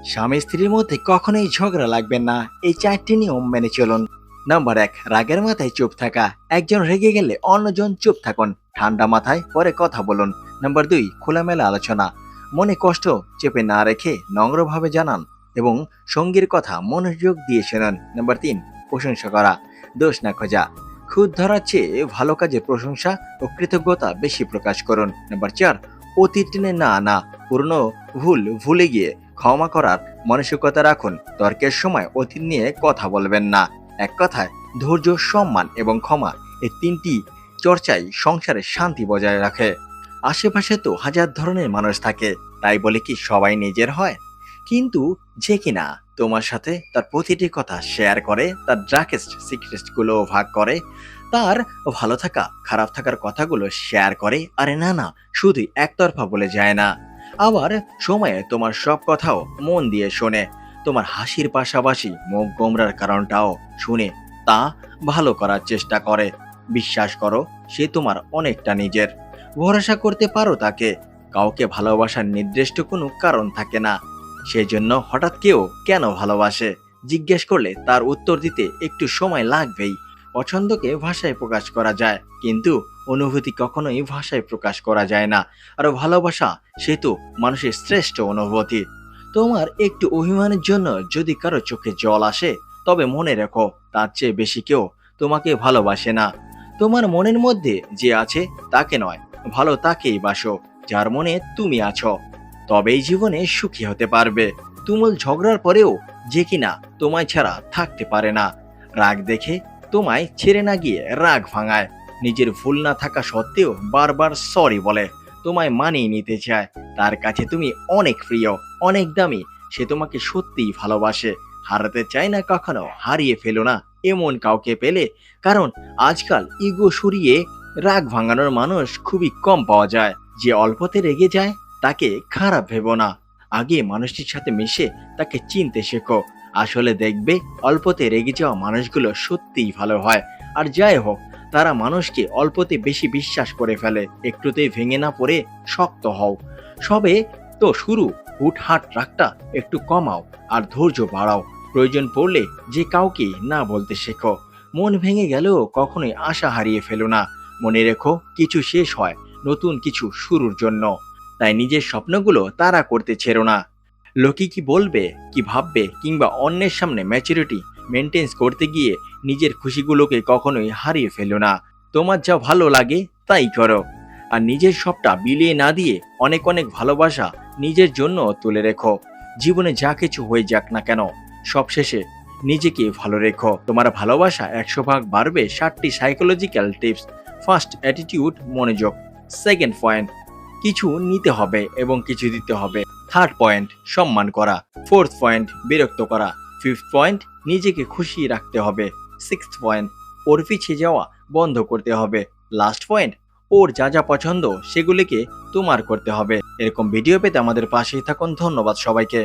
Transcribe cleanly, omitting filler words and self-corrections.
স্বামী স্ত্রীর মধ্যে কখনোই ঝগড়া লাগবে না, এই 4টি নিয়ম মেনে চলুন। নাম্বার 1, রাগের মাথায় চুপ থাকা। একজন রেগে গেলে অন্যজন চুপ থাকুন, ঠান্ডা মাথায় পরে কথা বলুন। নাম্বার 2, খোলামেলা আলোচনা। মনে কষ্ট চেপে না রেখে নম্রভাবে জানান এবং সঙ্গীর কথা মনোযোগ দিয়ে শোনান। নাম্বার 3, প্রশংসা করা, দোষ না খোঁজা। খুদ ধরার চেয়ে ভালো কাজে প্রশংসা ও কৃতজ্ঞতা বেশি প্রকাশ করুন। নাম্বার 4, অতীত টেনে না আনা। পুরনো ভুল ভুলে গিয়ে ক্ষমা করার মানসিকতা রাখুন। তর্কের সময় অতীত নিয়ে কথা বলবেন না। এক কথায় ধৈর্য, সম্মান এবং ক্ষমা, এই 3টি চর্চাই সংসারে শান্তি বজায় রাখে। আশেপাশে তো হাজার ধরনের মানুষ থাকে, তাই বলে কি সবাই নিজের হয়? কিন্তু যে কিনা তোমার সাথে তার প্রতিটি কথা শেয়ার করে, তার ডার্কেস্ট সিক্রেট গুলো ভাগ করে, তার ভালো থাকা খারাপ থাকার কথাগুলো শেয়ার করে, আরে না না, শুধু একতরফা বলে যায় না। আবার সময়ে তোমার সব কথাও মন দিয়ে শোনে, তোমার হাসির পাশাপাশি মুখ গোমরার কারণটাও শুনে তা ভালো করার চেষ্টা করে। বিশ্বাস করো, সে তোমার অনেকটা নিজের। ভরসা করতে পারো তাকে। কাউকে ভালোবাসার নির্দিষ্ট কোনো কারণ থাকে না, সেজন্য হঠাৎ কেউ কেন ভালোবাসে জিজ্ঞেস করলে তার উত্তর দিতে একটু সময় লাগবেই। পছন্দকে ভাষায় প্রকাশ করা যায়, কিন্তু অনুভূতি কখনোই ভাষায় প্রকাশ করা যায় না। আর ভালোবাসা সে তো মানুষের শ্রেষ্ঠ অনুভূতি। তোমার একটু অভিমানের জন্য যদি কারো চোখে জল আসে, তবে মনে রেখো তার চেয়ে বেশি কেউ তোমাকে ভালোবাসে না। তোমার মনের মধ্যে যে আছে তাকে নয়, ভালো তাকেই বাসো যার মনে তুমি আছো, তবেই জীবনে সুখী হতে পারবে। তুমুল ঝগড়ার পরেও যে কিনা তোমায় ছাড়া থাকতে পারে না, রাগ দেখে তোমায় ছেড়ে না গিয়ে রাগ ভাঙায়, নিজের ভুল না থাকা সত্ত্বেও বারবার সরি বলে, তোমায় মানিয়ে নিতে চায়, তার কাছে তুমি অনেক প্রিয়, অনেক দামি, সে তোমাকে সত্যিই ভালোবাসে, হারাতে চায় না কখনো। হারিয়ে ফেলো না এমন কাউকে পেলে, কারণ আজকাল ইগো সরিয়ে রাগ ভাঙানোর মানুষ খুবই কম পাওয়া যায়। যে অল্পতে রেগে যায় তাকে খারাপ ভেবো না, আগে মানুষটির সাথে মিশে তাকে চিনতে শেখো। আসলে দেখবে অল্পতে রেগে যাওয়া মানুষগুলো সত্যিই ভালো হয়। আর যাই হোক, তারা মানুষকে অল্পতে বেশি বিশ্বাস করে ফেলে, একটুতেই ভেঙে না পড়ে শক্ত হও। সবে তো শুরু, হুটহাট রাগটা একটু কমাও আর ধৈর্য বাড়াও। প্রয়োজন পড়লে যে কাউকে না বলতে শেখো। মন ভেঙে গেলেও কখনোই আশা হারিয়ে ফেলো না। মনে রেখো, কিছু শেষ হয় নতুন কিছু শুরুর জন্য। তাই নিজের স্বপ্নগুলো তাড়া করতে ছেড়ো না। লোকে কি বলবে, কি ভাববে, কিংবা অন্যের সামনে ম্যাচুরিটি মেনটেন করতে গিয়ে নিজের খুশিগুলোকে কখনোই হারিয়ে ফেলো না। তোমার যা ভালো লাগে তাই করো, আর নিজের সবটা বিলিয়ে না দিয়ে অনেক অনেক ভালোবাসা নিজের জন্য তুলে রেখো। জীবনে যা কিছু হয়ে যাক না কেন, সবশেষে নিজেকে ভালো রেখো। তোমার ভালোবাসা 100 ভাগ বাড়বে 7টি সাইকোলজিক্যাল টিপস। ফার্স্ট, অ্যাটিটিউড, মনোযোগ। সেকেন্ড পয়েন্ট, কিছু নিতে হবে এবং কিছু দিতে হবে। থার্ড পয়েন্ট, সম্মান করা। ফোর্থ পয়েন্ট, বিরক্ত করা। ফিফথ পয়েন্ট, নিজেকে খুশি রাখতে হবে। সিক্সথ পয়েন্ট, ওর পিছিয়ে যাওয়া বন্ধ করতে হবে। লাস্ট পয়েন্ট, ওর যা যা পছন্দ সেগুলিকে তোমার করতে হবে। এরকম ভিডিও পেতে আমাদের পাশেই থাকুন। ধন্যবাদ সবাইকে।